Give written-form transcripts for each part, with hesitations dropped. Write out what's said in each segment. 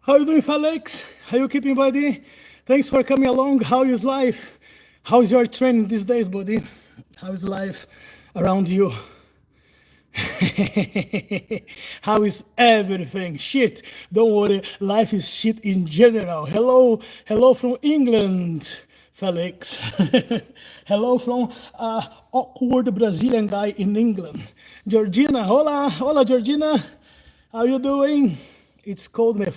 How you doing, Felix? How you keeping, buddy? Thanks for coming along. How is life? How's your training these days, buddy? How is life around you? How is everything? Shit. Don't worry. Life is shit in general. Hello from England, Felix. Hello from awkward Brazilian guy in England. Georgina, hola, Georgina. How you doing? It's cold, me.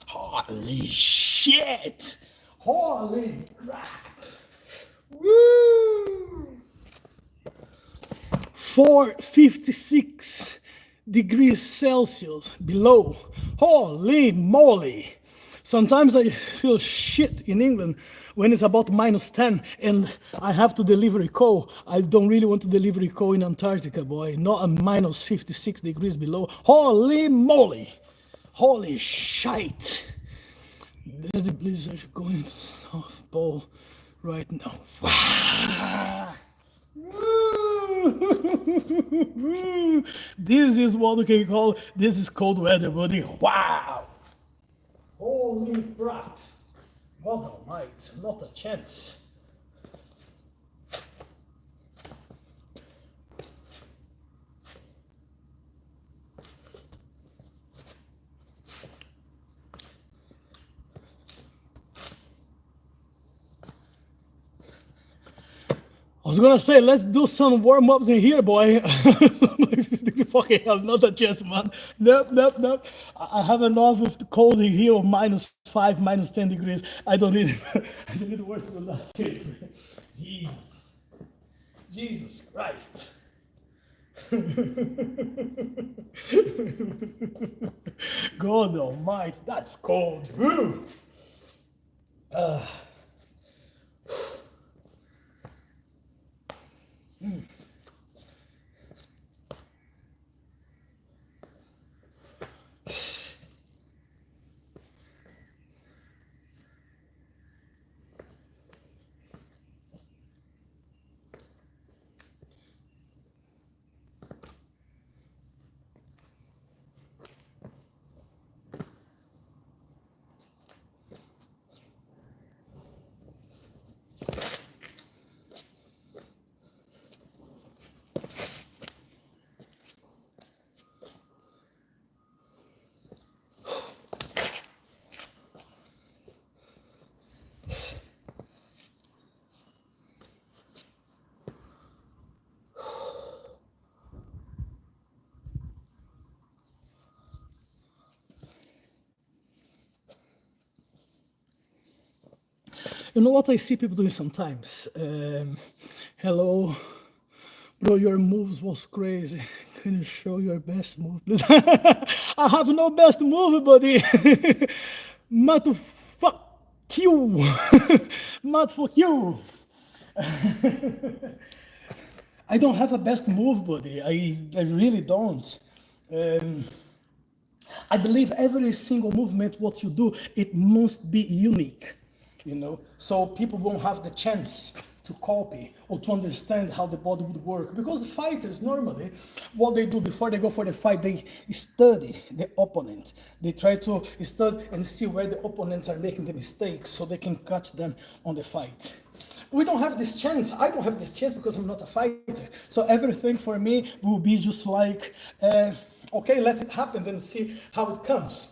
Holy shit! Holy crap! Woo! 456 degrees Celsius below. Holy moly! Sometimes I feel shit in England when it's about -10 and I have to deliver a call. I don't really want to deliver a call in Antarctica, boy. Not a -56 degrees below. Holy moly! Holy shite! The blizzard going to South Pole right now. Wow. This is what we can call, this is cold weather, buddy. Wow. Holy crap. God almighty, not a chance. I was gonna say, let's do some warm-ups in here, boy. Fucking hell, not a chance, man. Nope. I have enough of the cold in here of -5, -10 degrees. I don't need I don't need worse than that, seriously. Jesus Christ. God almighty, that's cold. You know what I see people doing sometimes? Hello, bro, your moves was crazy. Can you show your best move, please? I have no best move, buddy. Matt, fuck you. Matt, fuck you. I don't have a best move, buddy. I really don't. I believe every single movement, what you do, it must be unique, so people won't have the chance to copy or to understand how the body would work. Because fighters, normally, what they do before they go for the fight, they study the opponent. They try to study and see where the opponents are making the mistakes so they can catch them on the fight. We don't have this chance. I don't have this chance because I'm not a fighter. So everything for me will be just like, okay, let it happen and see how it comes.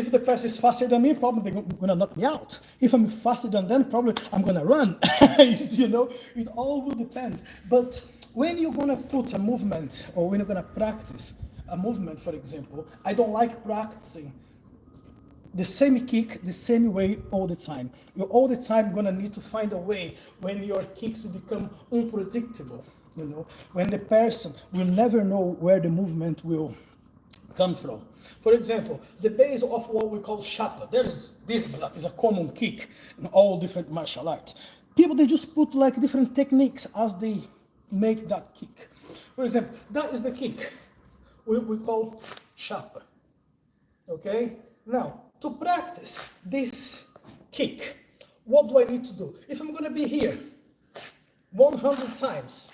If the person is faster than me, probably they're gonna knock me out. If I'm faster than them, probably I'm gonna run. It all will depend. But when you're gonna put a movement, or when you're gonna practice a movement, for example, I don't like practicing the same kick, the same way all the time. You're all the time gonna need to find a way when your kicks will become unpredictable, when the person will never know where the movement will come from. For example, the base of what we call chapa. This is a common kick in all different martial arts. People, they just put like different techniques as they make that kick. For example, that is the kick we call chapa. Okay? Now, to practice this kick, what do I need to do? If I'm going to be here 100 times,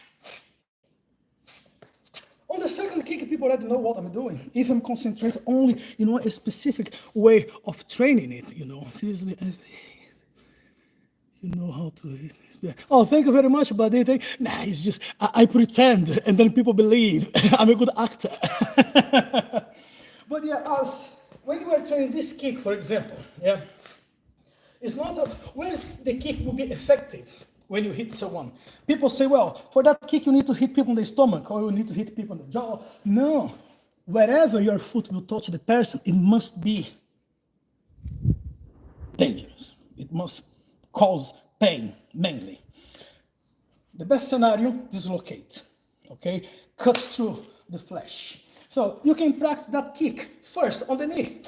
on the second kick, kick, people already know what I'm doing. If I'm concentrate only, a specific way of training it, seriously, you know how to hit. Yeah. Oh, thank you very much, buddy. Nah, it's just, I pretend, and then people believe I'm a good actor. But yeah, when you are training this kick, for example, yeah, it's not where's the kick will be effective when you hit someone. People say, well, for that kick you need to hit people in the stomach or you need to hit people in the jaw. No, wherever your foot will touch the person, it must be dangerous. It must cause pain mainly. The best scenario, dislocate, okay? Cut through the flesh. So you can practice that kick first on the knee,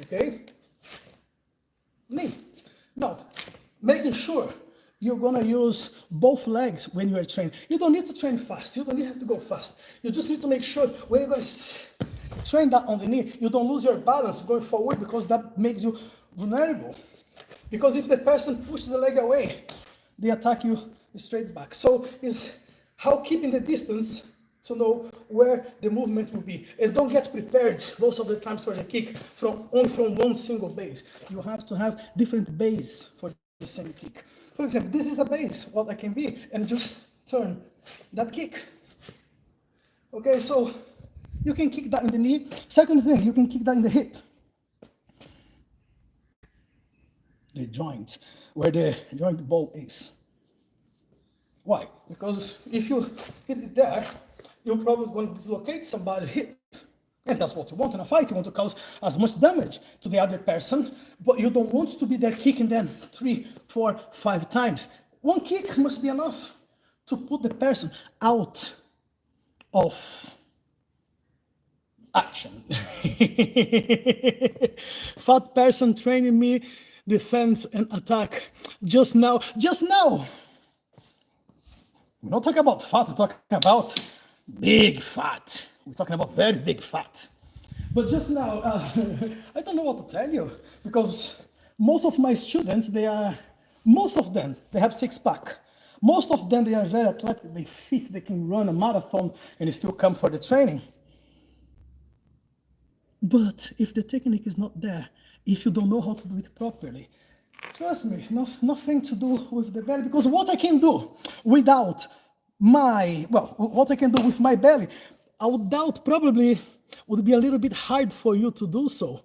okay? Knee. Now, making sure you're gonna use both legs when you are training. You don't need to train fast. You don't need to go fast. You just need to make sure when you're gonna train that on the knee, you don't lose your balance going forward because that makes you vulnerable. Because if the person pushes the leg away, they attack you straight back. So it's how keeping the distance to know where the movement will be. And don't get prepared most of the times for the kick only from one single base. You have to have different base for the same kick. For example, this is a base, what I can be, and just turn that kick. Okay, so you can kick that in the knee. Second thing, you can kick that in the hip. The joint, where the joint ball is. Why? Because if you hit it there, you're probably going to dislocate somebody's hip. And that's what you want in a fight. You want to cause as much damage to the other person, but you don't want to be there kicking them 3, 4, 5 times. One kick must be enough to put the person out of action. Fat person training me defense and attack just now. We're not talking about fat, we're talking about big fat. We're talking about very big fat. But just now, I don't know what to tell you, because most of my students, they have 6-pack. Most of them, they are very athletic, they fit, they can run a marathon and still come for the training. But if the technique is not there, if you don't know how to do it properly, trust me, nothing to do with the belly, because what I can do without what I can do with my belly, I would doubt probably would be a little bit hard for you to do so.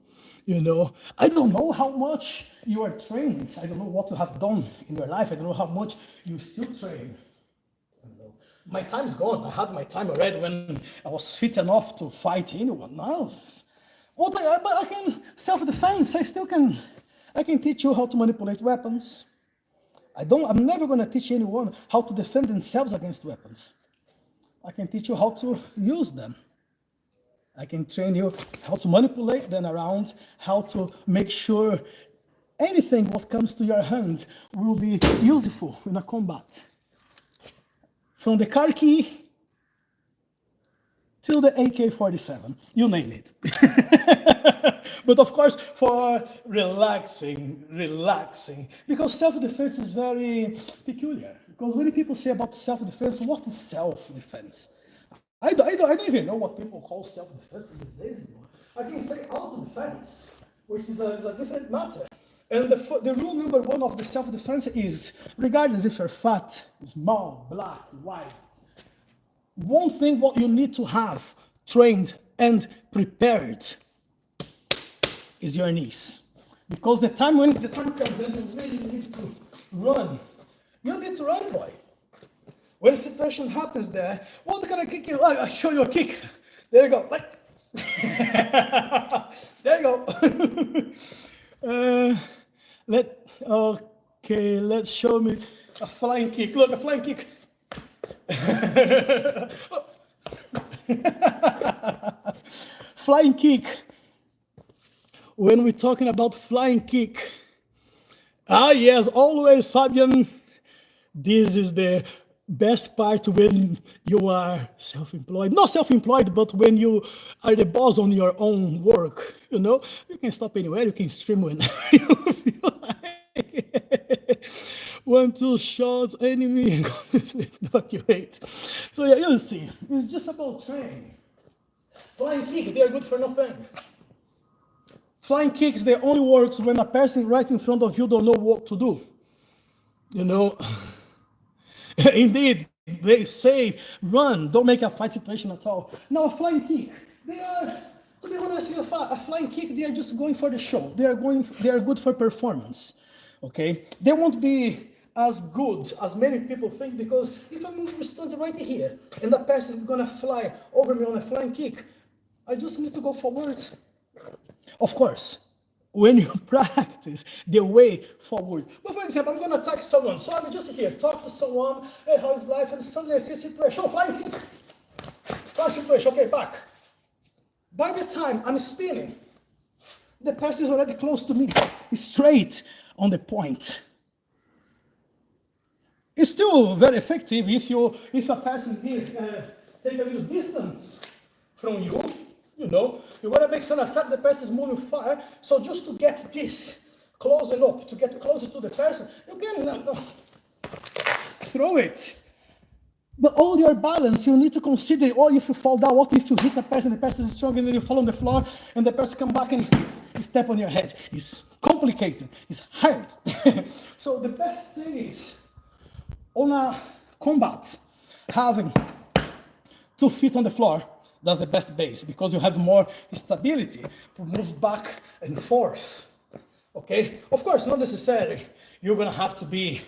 I don't know how much you are trained. I don't know what you have done in your life. I don't know how much you still train. My time's gone. I had my time already when I was fit enough to fight anyone. Now, but I can self-defense. I can teach you how to manipulate weapons. I'm never going to teach anyone how to defend themselves against weapons. I can teach you how to use them. I can train you how to manipulate them around, how to make sure anything what comes to your hands will be useful in a combat. From the car key till the AK-47, you name it. But of course, for relaxing, because self-defense is very peculiar. Because when people say about self-defense, what is self-defense? I don't even know what people call self-defense these days anymore. I can say auto-defense, which is a different matter. And the rule number 1 of the self-defense is, regardless if you're fat, small, black, white, one thing what you need to have trained and prepared is your knees. Because the time comes and you really need to run, you need to run, boy. When a situation happens there, what can I kick you? I'll show you a kick. There you go. There you go. Let's show me a flying kick. Look, a flying kick. Flying kick. When we're talking about flying kick, yes, always, Fabian, this is the best part when you are self-employed. Not self-employed, but when you are the boss on your own work, you can stop anywhere, you can stream when you feel like. 1, 2 shots, enemy, evacuate. So yeah, you'll see. It's just about training. Flying kicks, they are good for nothing. Flying kicks, they only works when a person right in front of you don't know what to do. You know, indeed, they say, run, don't make a fight situation at all. Now, a flying kick, they are, to be honest, a flying kick, they are just going for the show. They are good for performance, okay? They won't be as good as many people think, because if I'm standing right here and that person is gonna fly over me on a flying kick, I just need to go forward. Of course, when you practice the way forward. But for example, I'm going to attack someone. So I'm just here, talk to someone, hey, how's life? And suddenly I see a situation. Oh, flying kick. Flying situation, okay, back. By the time I'm spinning, the person is already close to me, straight on the point. It's still very effective if a person here take a little distance from you. You know, you want to make some attack, the person is moving far. So just to get this close enough, to get closer to the person, you can throw it. But all your balance, you need to consider, or if you fall down, what if you hit a person, the person is strong, and then you fall on the floor, and the person come back and step on your head. It's complicated, it's hard. So the best thing is, on a combat, having 2 feet on the floor, that's the best base, because you have more stability to move back and forth, okay? Of course, not necessarily you're gonna have to be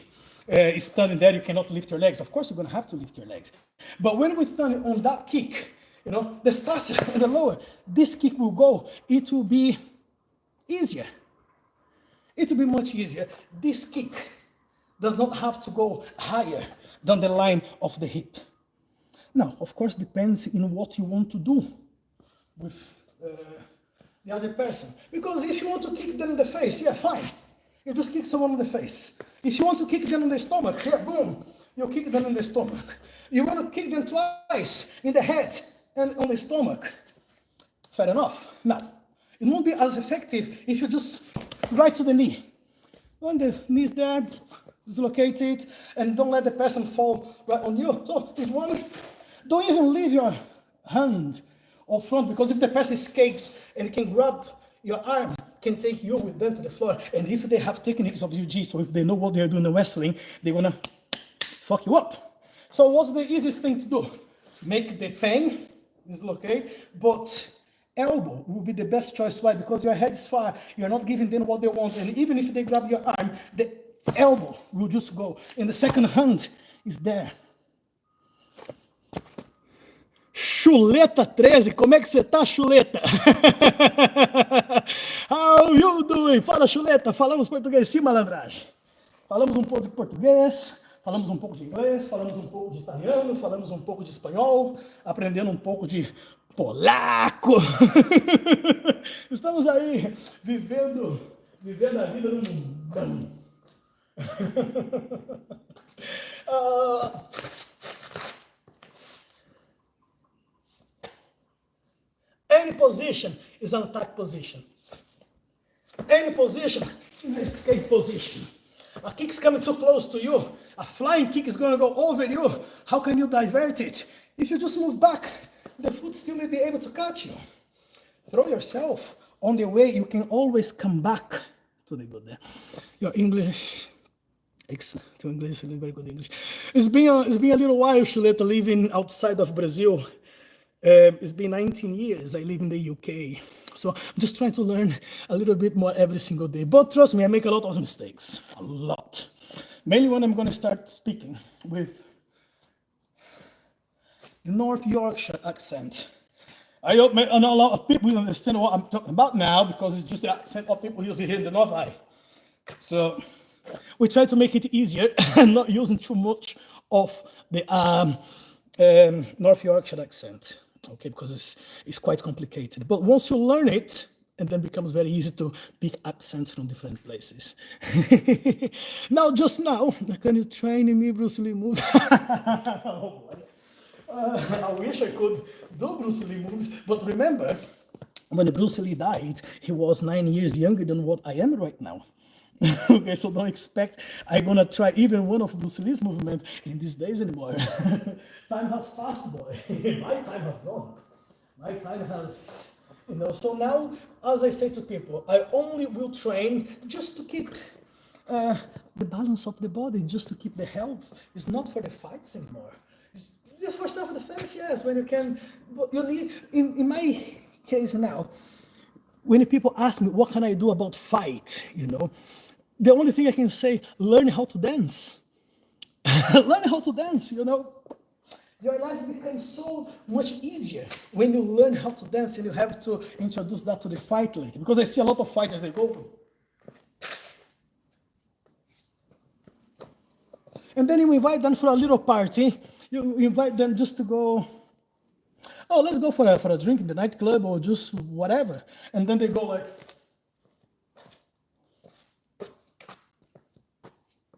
standing there, you cannot lift your legs. Of course, you're gonna have to lift your legs. But when we stand on that kick, you know, the faster and the lower this kick will go, it will be easier. It will be much easier. This kick does not have to go higher than the line of the hip. Now, of course, depends in what you want to do with the other person. Because if you want to kick them in the face, yeah, fine. You just kick someone in the face. If you want to kick them in the stomach, yeah, boom, you kick them in the stomach. You want to kick them twice in the head and on the stomach. Fair enough. Now, it won't be as effective if you just right to the knee. When the knee's there, dislocate it, and don't let the person fall right on you. So this one, don't even leave your hand up front, because if the person escapes and can grab your arm, can take you with them to the floor. And if they have techniques of UG, so if they know what they're doing in wrestling, they're gonna fuck you up. So what's the easiest thing to do? Make the pain dislocate, but elbow will be the best choice. Why? Because your head is far, you're not giving them what they want, and even if they grab your arm, the elbow will just go, and the second hand is there. Chuleta 13, como é que você tá, Chuleta? How you doing? Fala, Chuleta, falamos português, sim, malandragem. Falamos um pouco de português, falamos um pouco de inglês, falamos um pouco de italiano, falamos um pouco de espanhol, aprendendo um pouco de polaco. Estamos aí, vivendo a vida no mundão. Any position is an attack position. Any position is an escape position. A kick is coming too close to you. A flying kick is going to go over you. How can you divert it? If you just move back, the foot still may be able to catch you. Throw yourself on the way. You can always come back to the good there. Your English, to English, very good English. It's been a little while, Chuleta, living outside of Brazil. It's been 19 years I live in the UK. So I'm just trying to learn a little bit more every single day. But trust me, I make a lot of mistakes. A lot. Mainly when I'm going to start speaking with the North Yorkshire accent. I know a lot of people will understand what I'm talking about now, because it's just the accent of people usually here in the North Eye. So we try to make it easier and not using too much of the North Yorkshire accent. Okay, because it's quite complicated. But once you learn it, and then becomes very easy to pick accents from different places. Now, can you train me Bruce Lee moves? Oh, boy. I wish I could do Bruce Lee moves, but remember, when Bruce Lee died, he was 9 years younger than what I am right now. Okay, so don't expect I'm gonna try even one of Bruce Lee's movement in these days anymore. Time has passed, boy. My time has gone. My time has, So now, as I say to people, I only will train just to keep uh, the balance of the body, just to keep the health. It's not for the fights anymore. It's for self-defense, yes. When you can, but you need. In my case now, when people ask me what can I do about fight, the only thing I can say, learn how to dance. Learn how to dance. Your life becomes so much easier when you learn how to dance and you have to introduce that to the fight later. Because I see a lot of fighters, they go, and then you invite them for a little party. You invite them just to go, oh, let's go for a drink in the nightclub or just whatever. And then they go like,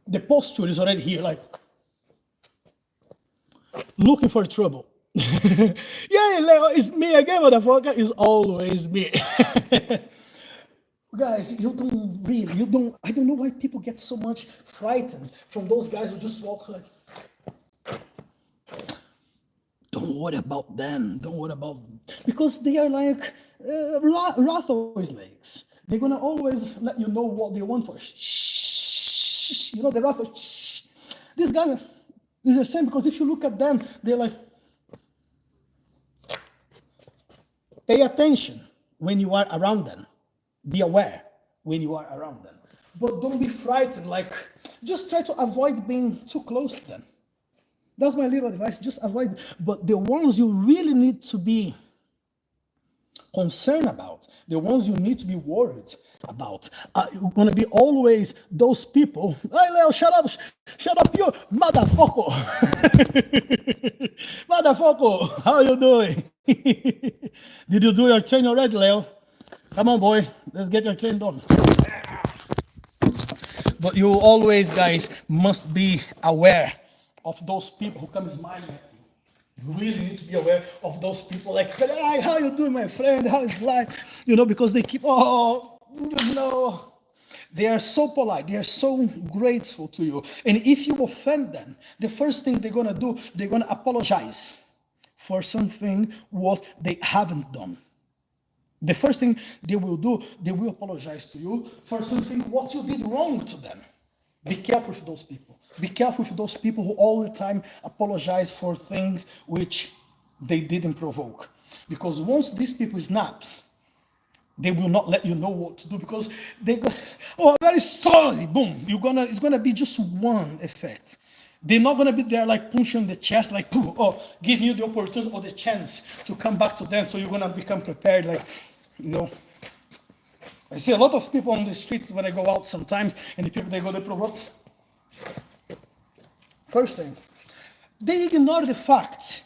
the posture is already here, like, looking for trouble. Yeah, Leo, it's me again, motherfucker. It's always me. Guys, I don't know why people get so much frightened from those guys who just walk like, don't worry about them, don't worry about, because they are like Ratho snakes. They're gonna always let you know what they want for. Shh, the Ratho. Shh. This guy is the same, because if you look at them, they're like, pay attention when you are around them. Be aware when you are around them. But don't be frightened, like, just try to avoid being too close to them. That's my little advice, just avoid. But the ones you really need to be concerned about, the ones you need to be worried about, are going to be always those people. Hey, Leo, shut up, you motherfucker. Motherfucker, how you doing? Did you do your train already, Leo? Come on, boy, let's get your train done. But you always, guys, must be aware of those people who come smiling at you. You really need to be aware of those people like, hey, how you doing, my friend? How is life? Because they keep, they are so polite. They are so grateful to you. And if you offend them, the first thing they're going to do, they're going to apologize for something what they haven't done. The first thing they will do, they will apologize to you for something what you did wrong to them. Be careful with those people. Be careful with those people who all the time apologize for things which they didn't provoke. Because once these people snaps, they will not let you know what to do, because they go, oh, very sorry, boom. It's gonna be just one effect. They're not gonna be there like punching the chest, like, giving you the opportunity or the chance to come back to them. So you're gonna become prepared, like, I see a lot of people on the streets when I go out sometimes, and the people, they provoke. First thing, they ignore the fact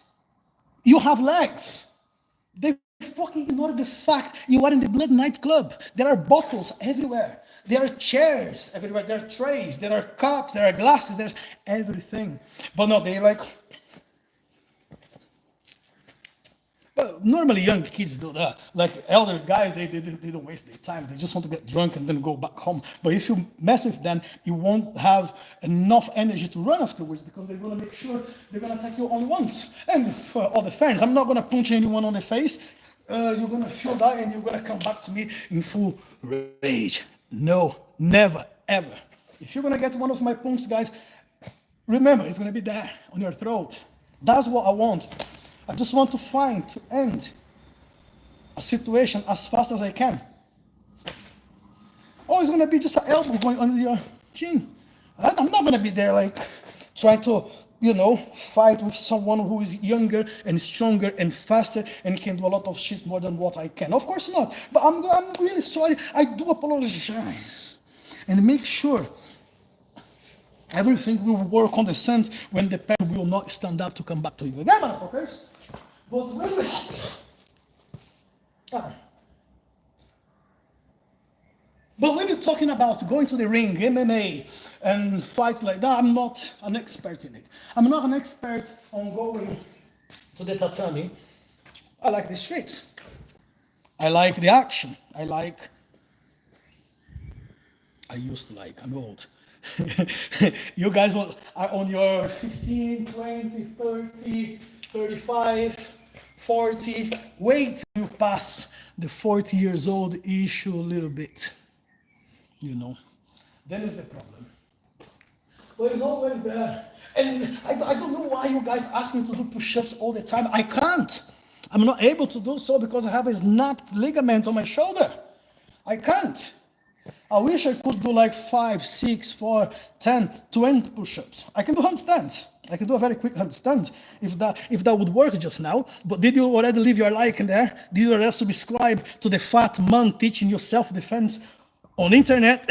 you have legs. They fucking ignore the fact you are in the Blood nightclub. There are bottles everywhere. There are chairs everywhere. There are trays. There are cups. There are glasses. There's everything. But no, they're like, well, normally young kids do that. Like elder guys, they don't waste their time. They just want to get drunk and then go back home. But if you mess with them, you won't have enough energy to run afterwards, because they're going to make sure they're going to attack you only once. And for all the fans, I'm not going to punch anyone on the face. You're going to feel that and you're going to come back to me in full rage. No, never, ever. If you're going to get one of my punks, guys, remember, it's going to be there on your throat. That's what I want. I just want to end a situation as fast as I can. Oh, it's going to be just an elbow going under your chin. I'm not going to be there like trying to, fight with someone who is younger and stronger and faster and can do a lot of shit more than what I can. Of course not. But I'm really sorry. I do apologize. And make sure everything will work on the sense when the parent will not stand up to come back to you again, motherfuckers. But really, but when you're talking about going to the ring, MMA, and fights like that, I'm not an expert in it. I'm not an expert on going to the tatami. I like the streets. I like the action. I like I used to like. I'm old. You guys are on your 15, 20, 30, 35, 40. Wait till you pass the 40 years old issue a little bit, you know. Then is the problem. But it's always there. And I don't know why you guys ask me to do push-ups all the time. I can't. I'm not able to do so because I have a snapped ligament on my shoulder. I can't. I wish I could do like 5, 6, 4, 10, 20 push-ups. I can do handstands. I can do a very quick handstand if that would work just now. But did you already leave your like in there? Did you already subscribe to the fat man teaching you self-defense on internet?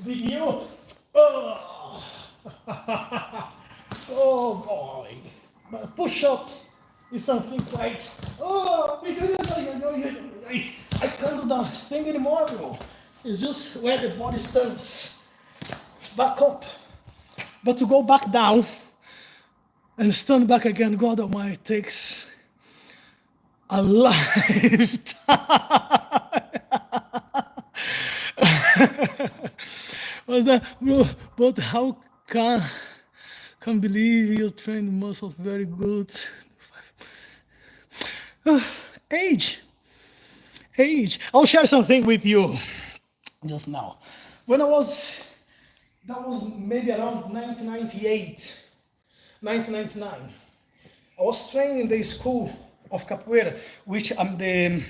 Did you? Oh, oh boy. But push-ups is something quite. Oh, I can't do that thing anymore, bro. It's just where the body stands back up. But to go back down and stand back again, God Almighty, takes a lifetime. What's that, bro? But how can believe you train muscles very good? Age. I'll share something with you just now. When that was maybe around 1998, 1999. I was training in the school of capoeira, which I'm the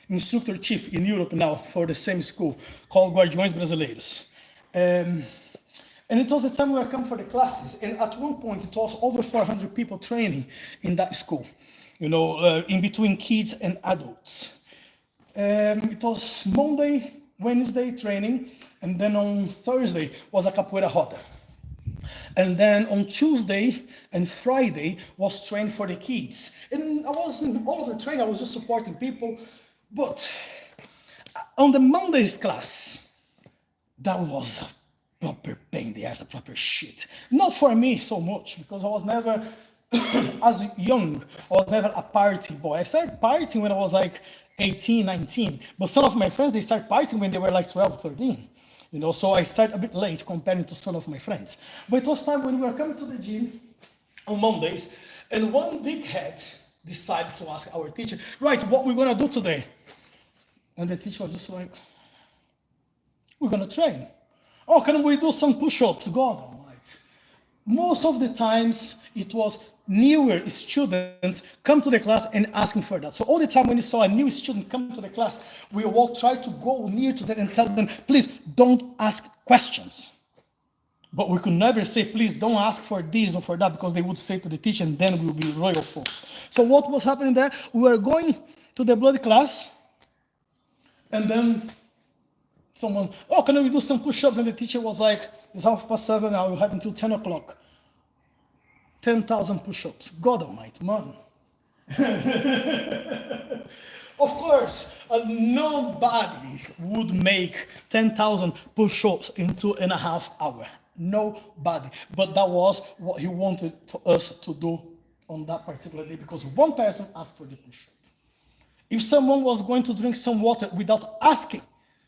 instructor chief in Europe now for the same school called Guardiões Brasileiros. And it was the time we were coming for the classes. And at one point, it was over 400 people training in that school, in between kids and adults. It was Monday, Wednesday training, and then on Thursday was a capoeira roda. And then on Tuesday and Friday was training for the kids. And I was in all of the training, I was just supporting people. But on the Monday's class, that was a proper pain in the ass, a proper shit. Not for me so much, because I was never, as young, I was never a party boy. I started partying when I was like 18, 19. But some of my friends, they started partying when they were like 12, 13. So I started a bit late comparing to some of my friends. But it was time when we were coming to the gym on Mondays, and one dickhead decided to ask our teacher, right, what we're gonna do today? And the teacher was just like, we're gonna train. Oh, can we do some push-ups? God almighty. Most of the times, it was newer students come to the class and asking for that. So all the time when you saw a new student come to the class, we all try to go near to them and tell them, please don't ask questions. But we could never say, please don't ask for this or for that, because they would say to the teacher and then we would be royal fools. So what was happening there? We were going to the blood class, and then someone, oh, can we do some push-ups? And the teacher was like, it's 7:30, I will have until 10 o'clock. 10,000 push-ups. God almighty, man. Of course, nobody would make 10,000 push-ups in 2.5 hours. Nobody. But that was what he wanted for us to do on that particular day, because one person asked for the push-up. If someone was going to drink some water without asking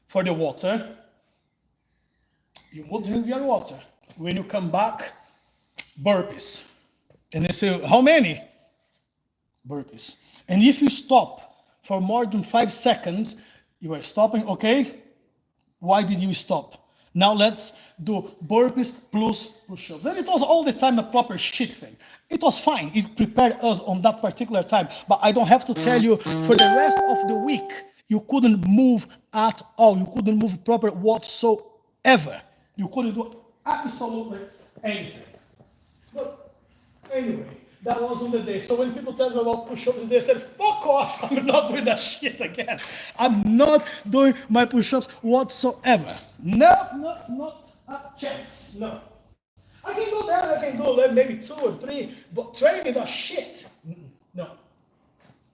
for the water, you would drink your water. When you come back, burpees. And they say, how many? Burpees. And if you stop for more than 5 seconds, you are stopping, okay? Why did you stop? Now let's do burpees plus push-ups. And it was all the time a proper shit thing. It was fine. It prepared us on that particular time. But I don't have to tell you, for the rest of the week, you couldn't move at all. You couldn't move proper whatsoever. You couldn't do absolutely anything. But anyway, that was on the day. So when people tell me about push-ups, they said, fuck off, I'm not doing that shit again. I'm not doing my push-ups whatsoever. No, not a chance, no. I can do that, I can do maybe 2 or 3, but training that shit, no.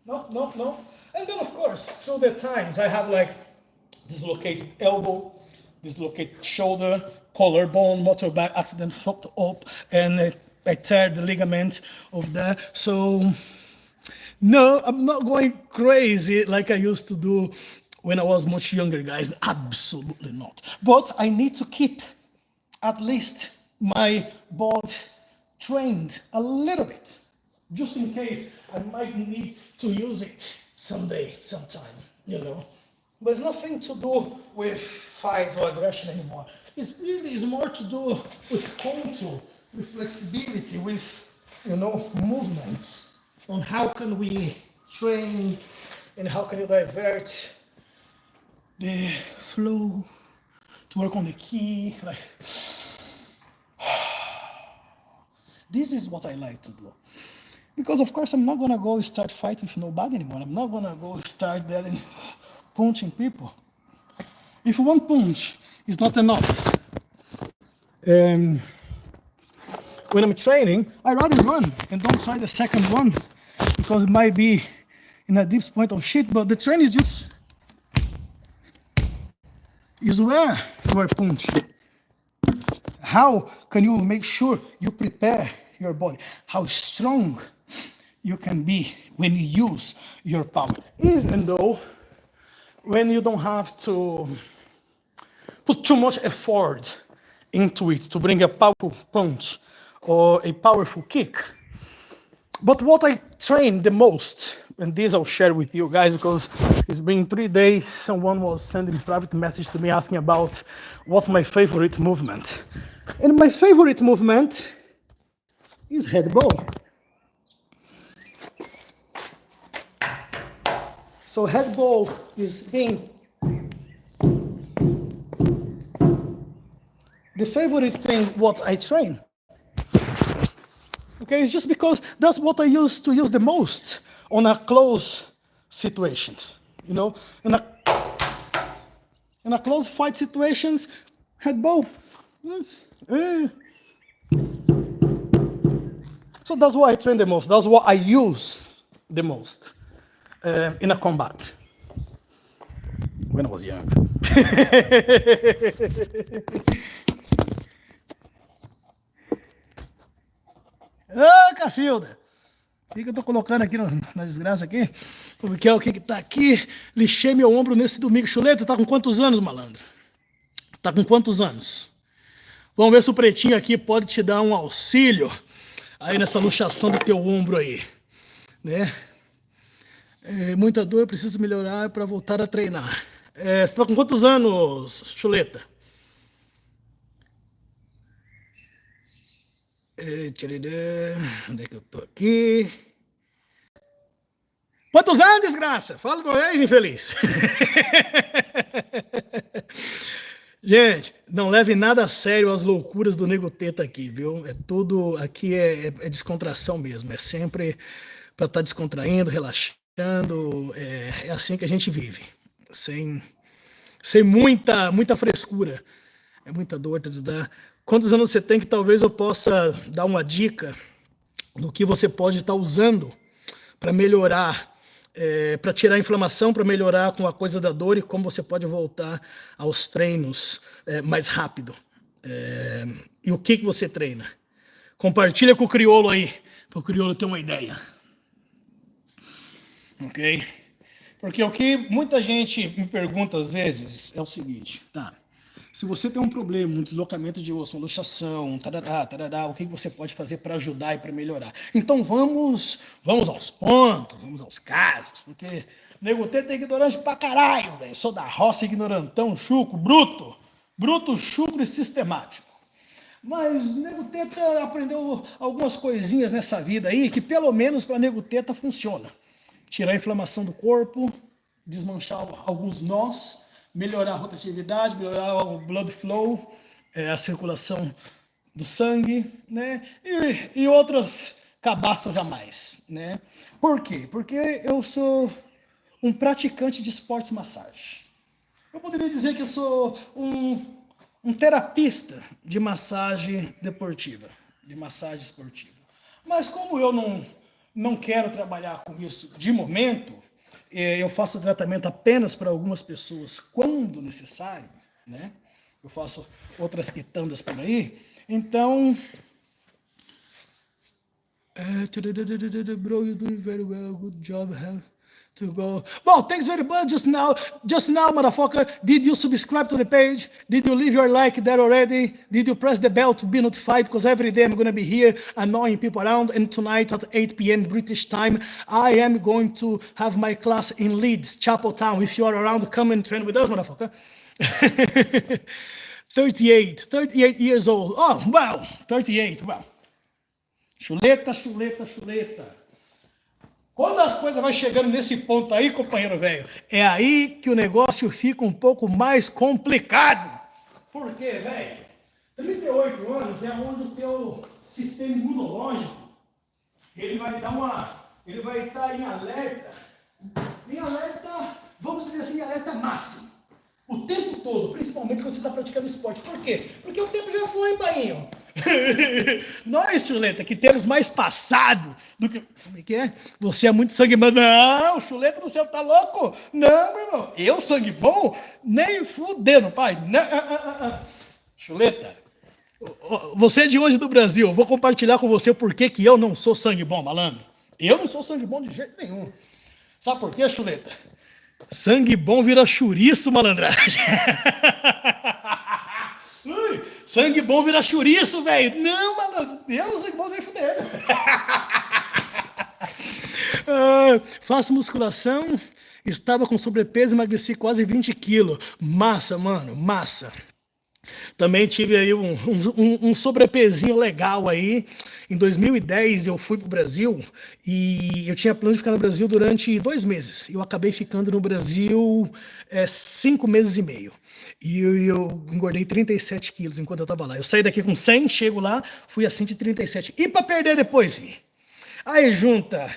No. And then of course, through the times, I have like dislocated elbow, dislocated shoulder, collarbone, motorbike accident, fucked up, and I tear the ligament of that. So no, I'm not going crazy like I used to do when I was much younger, guys. Absolutely not. But I need to keep at least my body trained a little bit, just in case I might need to use it someday, sometime, you know. But it's nothing to do with fight or aggression anymore. It's more to do with control, with flexibility, with, you know, movements, on how can we train and how can you divert the flow to work on the key. Like, this is what I like to do. Because of course I'm not gonna go start fighting with nobody anymore. I'm not gonna go start there and punching people. If one punch is not enough, when I'm training, I rather run and don't try the second one because it might be in a deep point of shit. But the training is just where you are punching. How can you make sure you prepare your body? How strong you can be when you use your power, even though when you don't have to put too much effort into it to bring a powerful punch or a powerful kick. But what I train the most, and this I'll share with you guys because it's been 3 days, someone was sending private message to me asking about what's my favorite movement. And my favorite movement is head bow. So head bow is being the favorite thing what I train. Okay, it's just because that's what I used to use the most on a close situations. You know, in a close fight situations, head bow. So that's what I train the most. That's what I use the most in a combat when I was young. Ô, Cacilda! O que eu tô colocando aqui na desgraça aqui? Porque é o que tá aqui? Lixei meu ombro nesse domingo. Chuleta, tá com quantos anos, malandro? Tá com quantos anos? Vamos ver se o pretinho aqui pode te dar um auxílio aí nessa luxação do teu ombro aí, né? Muita dor, preciso melhorar para voltar a treinar. Você tá com quantos anos, Chuleta? Onde é que eu tô aqui? Quantos anos, desgraça? Fala com eles, infeliz. Gente, não leve nada a sério as loucuras do Nego Teta aqui, viu? É tudo, aqui é descontração mesmo, é sempre para estar descontraindo, relaxando, é assim que a gente vive, sem muita frescura, é muita dor, Quantos anos você tem que talvez eu possa dar uma dica do que você pode estar usando para melhorar, para tirar a inflamação, para melhorar com a coisa da dor e como você pode voltar aos treinos mais rápido. E o que você treina? Compartilha com o crioulo aí, para o crioulo ter uma ideia. Ok? Porque o que muita gente me pergunta às vezes é o seguinte, tá? Se você tem um problema, um deslocamento de osso, uma luxação, tarará, o que você pode fazer para ajudar e para melhorar? Então vamos aos pontos, vamos aos casos, porque Nego Teta é ignorante pra caralho, velho. Sou da roça, ignorantão, chuco, bruto, chucro e sistemático. Mas Nego Teta aprendeu algumas coisinhas nessa vida aí que pelo menos para Nego Teta funciona. Tirar a inflamação do corpo, desmanchar alguns nós, melhorar a rotatividade, melhorar o blood flow, a circulação do sangue, né? E outras cabaças a mais, né? Por quê? Porque eu sou um praticante de esportes massagem. Eu poderia dizer que eu sou um terapista de massagem deportiva, de massagem esportiva. Mas como eu não quero trabalhar com isso de momento, eu faço tratamento apenas para algumas pessoas quando necessário, né? Eu faço outras quitandas por aí. Então, bro, you're doing very well, good job. to go. Well, thanks very much. Just now, motherfucker. Did you subscribe to the page? Did you leave your like there already? Did you press the bell to be notified? Because every day I'm going to be here annoying people around. And tonight at 8 p.m. British time, I am going to have my class in Leeds, Chapel Town. If you are around, come and train with us, motherfucker. 38 years old. Oh, well, 38. Well, chuleta. Quando as coisas vão chegando nesse ponto aí, companheiro velho, é aí que o negócio fica um pouco mais complicado. Por quê, velho? 38 anos é onde o teu sistema imunológico, ele vai estar em alerta, vamos dizer assim, em alerta máximo. O tempo todo, principalmente quando você está praticando esporte. Por quê? Porque o tempo já foi, bainho. Nós, Chuleta, que temos mais passado do que... Como é que é? Você é muito sangue bom. Não, Chuleta do céu, tá louco? Não, meu irmão. Eu, sangue bom? Nem fudendo, pai. Não. Chuleta, você é de onde do Brasil? Eu vou compartilhar com você por que eu não sou sangue bom, malandro. Eu não sou sangue bom de jeito nenhum. Sabe por quê, Chuleta? Sangue bom vira chouriço, malandragem. Sangue bom vira chouriço, velho. Não, malandro. Eu sangue bom nem fuder. Faço musculação. Estava com sobrepeso e emagreci quase 20 quilos. Massa, mano, massa. Também tive aí um sobrepesinho legal aí. Em 2010 eu fui para o Brasil e eu tinha plano de ficar no Brasil durante 2 meses. Eu acabei ficando no Brasil 5 meses e meio. E eu engordei 37 quilos enquanto eu estava lá. Eu saí daqui com 100, chego lá, fui a 137. E para perder depois, filho? Aí junta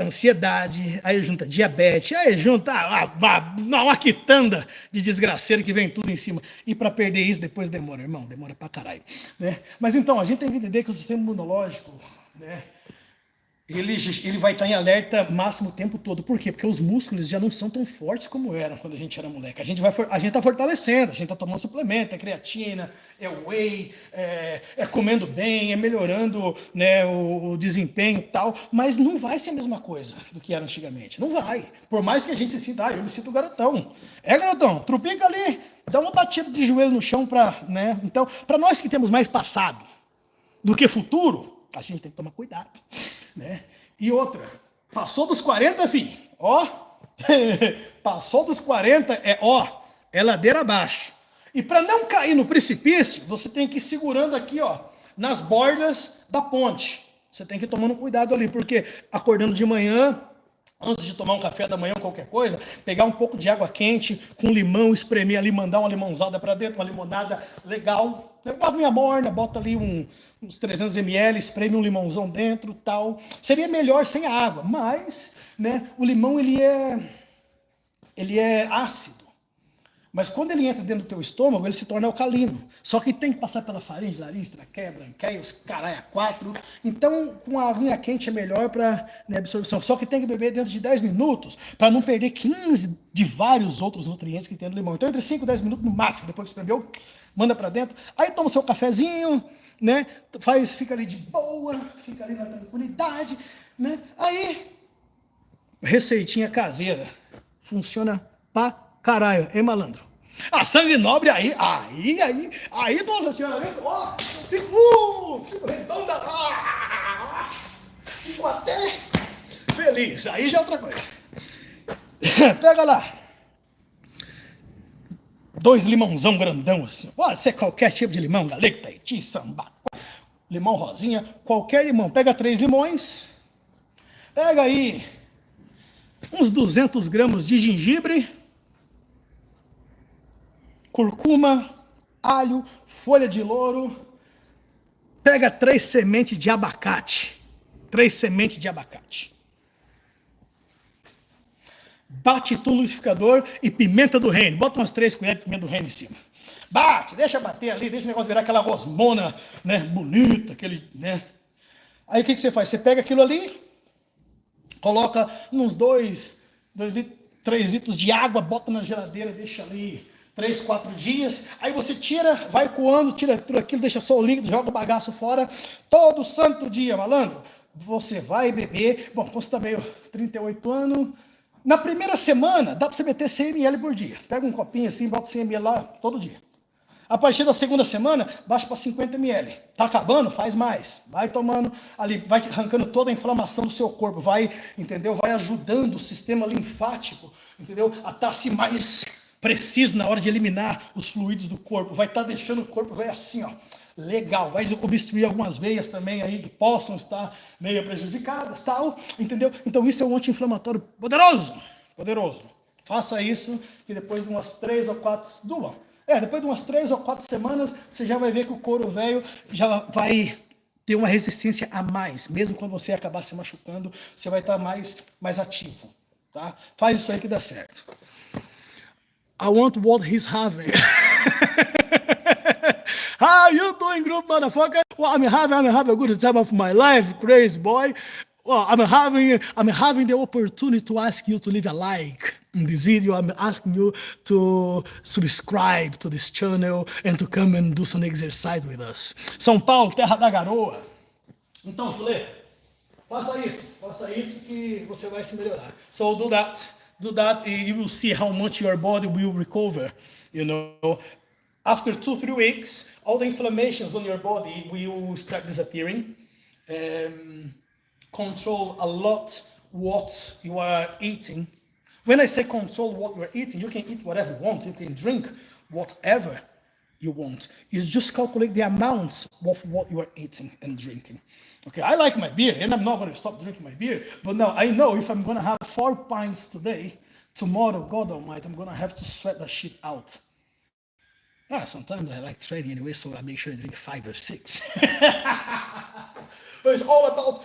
ansiedade, aí junta diabetes, aí junta uma quitanda de desgraceiro que vem tudo em cima. E para perder isso depois demora, irmão, demora pra caralho, né? Mas então, a gente tem que entender que o sistema imunológico, né, ele vai estar em alerta máximo o tempo todo. Por quê? Porque os músculos já não são tão fortes como eram quando a gente era moleque. A gente está fortalecendo, a gente está tomando suplemento, é creatina, é whey, é comendo bem, é melhorando, né, o desempenho e tal, mas não vai ser a mesma coisa do que era antigamente. Não vai. Por mais que a gente se sinta, eu me sinto garotão. Garotão, trupica ali, dá uma batida de joelho no chão né? Então, para nós que temos mais passado do que futuro, a gente tem que tomar cuidado, né? E outra, passou dos 40, filho, ó, passou dos 40, é ladeira abaixo. E para não cair no precipício, você tem que ir segurando aqui, ó, nas bordas da ponte. Você tem que ir tomando cuidado ali, porque acordando de manhã, antes de tomar um café da manhã ou qualquer coisa, pegar um pouco de água quente com limão, espremer ali, mandar uma limãozada para dentro, uma limonada legal. Uma aguinha morna, bota ali uns 300 ml, espreme um limãozão dentro, tal. Seria melhor sem a água, mas, né, o limão ele é ácido. Mas quando ele entra dentro do teu estômago, ele se torna alcalino. Só que tem que passar pela faringe, laringe, traqueia, branqueia, os caralho a 4. Então, com a aguinha quente é melhor para, né, absorção. Só que tem que beber dentro de 10 minutos para não perder 15 de vários outros nutrientes que tem no limão. Então, entre 5 e 10 minutos no máximo, depois que espremeu, manda para dentro. Aí toma o seu cafezinho, né? Fica ali de boa, fica ali na tranquilidade, né? Aí, receitinha caseira. Funciona pra caralho, hein, malandro? Sangue nobre aí, Nossa Senhora, ó, fico redonda, fico até feliz, aí já é outra coisa. Pega lá, 2 limãozão grandão assim, pode ser qualquer tipo de limão, galego, Tahiti, samba, limão rosinha, qualquer limão, pega 3 limões, pega aí uns 200 gramas de gengibre, curcuma, alho, folha de louro, pega 3 sementes de abacate, 3 sementes de abacate, bate tudo no liquidificador e pimenta do reino, bota umas 3 colheres de pimenta do reino em cima, bate, deixa bater ali, deixa o negócio virar aquela gosmona, né, bonita, aquele, né, aí o que você faz? Você pega aquilo ali, coloca uns 3 litros de água, bota na geladeira, deixa ali 3, 4 dias, aí você tira, vai coando, tira tudo aquilo, deixa só o líquido, joga o bagaço fora, todo santo dia, malandro, você vai beber, bom, você tá meio 38 anos, Na primeira semana, dá para você meter 100 ml por dia. Pega um copinho assim, bota 100 ml lá todo dia. A partir da segunda semana, baixa para 50 ml. Tá acabando? Faz mais. Vai tomando ali, vai arrancando toda a inflamação do seu corpo, vai, entendeu? Vai ajudando o sistema linfático, entendeu? A estar assim mais preciso na hora de eliminar os fluidos do corpo. Vai estar deixando o corpo vai assim, ó. Legal, vai obstruir algumas veias também aí que possam estar meio prejudicadas, tal, entendeu? Então isso é um anti-inflamatório poderoso, poderoso. Faça isso que depois de umas 3 ou 4, depois de umas 3 ou 4 semanas, você já vai ver que o couro velho já vai ter uma resistência a mais. Mesmo quando você acabar se machucando, você vai estar mais ativo, tá? Faz isso aí que dá certo. I want what he's having. How you doing, group motherfucker? Well, I'm having a good time of my life, crazy boy. Well, I'm having the opportunity to ask you to leave a like in this video. I'm asking you to subscribe to this channel and to come and do some exercise with us. São Paulo, terra da garoa. Então, Chulé, faça isso que você vai se melhorar. So do that, and you will see how much your body will recover, you know. After 2-3 weeks, all the inflammations on your body will start disappearing. Control a lot what you are eating. When I say control what you are eating, you can eat whatever you want. You can drink whatever you want. It's just calculate the amounts of what you are eating and drinking. Okay, I like my beer, and I'm not going to stop drinking my beer. But now I know if I'm going to have 4 pints today, tomorrow, God Almighty, I'm going to have to sweat that shit out. Sometimes I like trading anyway, so I make sure I drink 5 or 6. But it's all about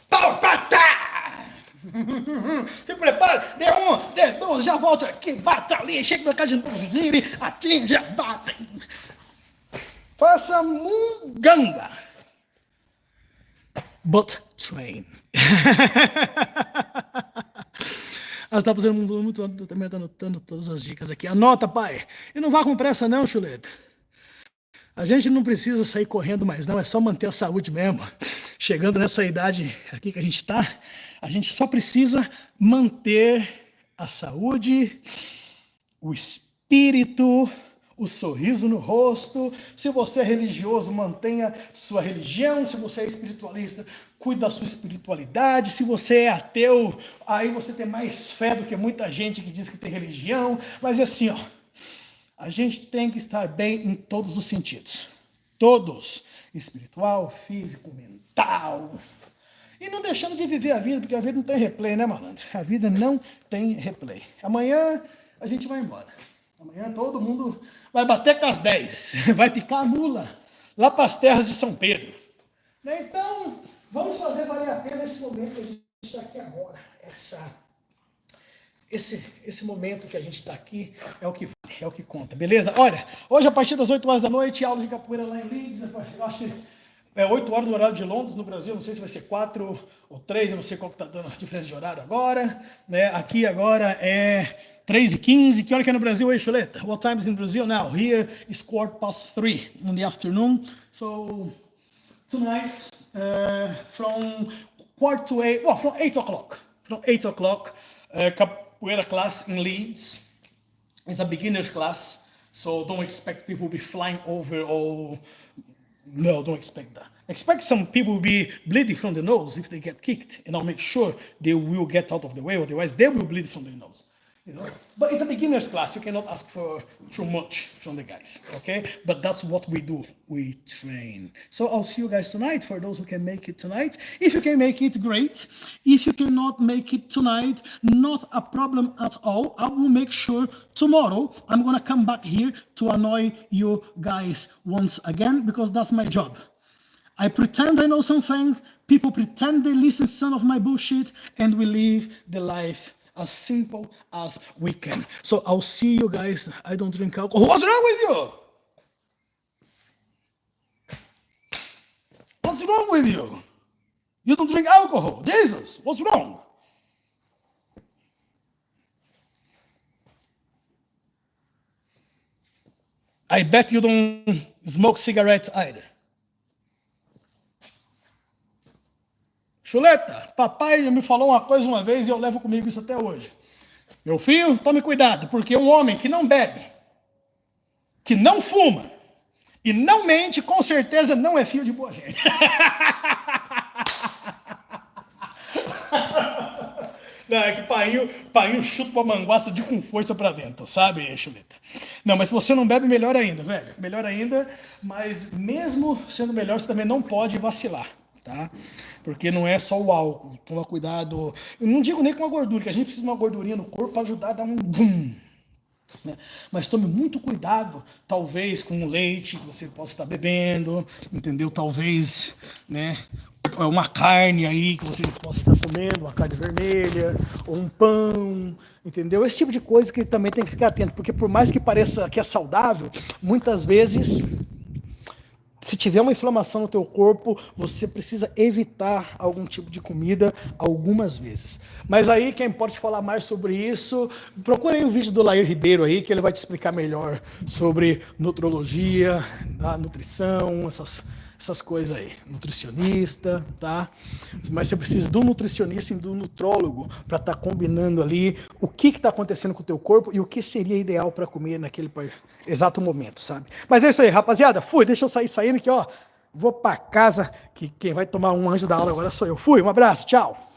power batalha! Se prepara, dê 1, dê 2, já volta aqui, bata ali, chega pra cá de novo, vire, atinja, bata. Faça munganga. But train. Você está fazendo muito, também está anotando todas as dicas aqui. Anota, pai. E não vá com pressa não, Chuleta. A gente não precisa sair correndo mais não, é só manter a saúde mesmo. Chegando nessa idade aqui que a gente está, a gente só precisa manter a saúde, o espírito, o sorriso no rosto. Se você é religioso, mantenha sua religião. Se você é espiritualista, cuide da sua espiritualidade. Se você é ateu, aí você tem mais fé do que muita gente que diz que tem religião. Mas é assim, ó, a gente tem que estar bem em todos os sentidos. Todos. Espiritual, físico, mental. E não deixando de viver a vida, porque a vida não tem replay, né, malandro? A vida não tem replay. Amanhã a gente vai embora. Amanhã todo mundo vai bater com as 10, vai picar a mula lá para as terras de São Pedro. Então, vamos fazer valer a pena esse momento que a gente está aqui agora. Esse momento que a gente está aqui é o que vale, é o que conta, beleza? Olha, hoje a partir das 8 horas da noite, aula de capoeira lá em Leeds. Eu acho que é 8 horas do horário de Londres, no Brasil. Não sei se vai ser 4 ou 3, eu não sei qual que está dando a diferença de horário agora. Né? Aqui agora é 3h15. Que hora que é no Brasil aí, Chuleta? What time is in Brazil now? Here is 3:15 in the afternoon. So tonight, from 7:45, well, from 8 o'clock. From 8 o'clock, capoeira class in Leeds. It's a beginner's class, so don't expect people will be flying over or... No, don't expect that. Expect some people will be bleeding from the nose if they get kicked, and I'll make sure they will get out of the way, otherwise they will bleed from their nose. You know? But it's a beginner's class. You cannot ask for too much from the guys, okay? But that's what we do. We train. So I'll see you guys tonight, for those who can make it tonight. If you can make it, great. If you cannot make it tonight, not a problem at all. I will make sure tomorrow I'm going to come back here to annoy you guys once again, because that's my job. I pretend I know something, people pretend they listen to some of my bullshit, and we live the life as simple as we can. So I'll see you guys. I don't drink alcohol. What's wrong with you? What's wrong with you? You don't drink alcohol. Jesus, what's wrong? I bet you don't smoke cigarettes either. Chuleta, papai me falou uma coisa uma vez e eu levo comigo isso até hoje. Meu filho, tome cuidado, porque um homem que não bebe, que não fuma e não mente, com certeza não é filho de boa gente. Não, é que painho chuta uma manguaça de com força pra dentro, sabe, Chuleta? Não, mas se você não bebe, melhor ainda, velho. Melhor ainda, mas mesmo sendo melhor, você também não pode vacilar, tá? Porque não é só o álcool. Toma cuidado. Eu não digo nem com a gordura, que a gente precisa de uma gordurinha no corpo para ajudar a dar um boom. Né? Mas tome muito cuidado, talvez com o leite que você possa estar bebendo, entendeu? Talvez, né, uma carne aí que você possa estar comendo, uma carne vermelha, ou um pão, entendeu? Esse tipo de coisa que também tem que ficar atento, porque por mais que pareça que é saudável, muitas vezes, se tiver uma inflamação no teu corpo, você precisa evitar algum tipo de comida algumas vezes. Mas aí, quem pode falar mais sobre isso, procure aí o vídeo do Lair Ribeiro aí, que ele vai te explicar melhor sobre nutrologia, tá? Nutrição, essas coisas aí. Nutricionista, tá? Mas você precisa do nutricionista e do nutrólogo para estar combinando ali o que está acontecendo com o teu corpo e o que seria ideal para comer naquele exato momento, sabe? Mas é isso aí, rapaziada. Fui, deixa eu saindo aqui, ó. Vou para casa, que quem vai tomar um anjo da aula agora sou eu. Fui, um abraço, tchau.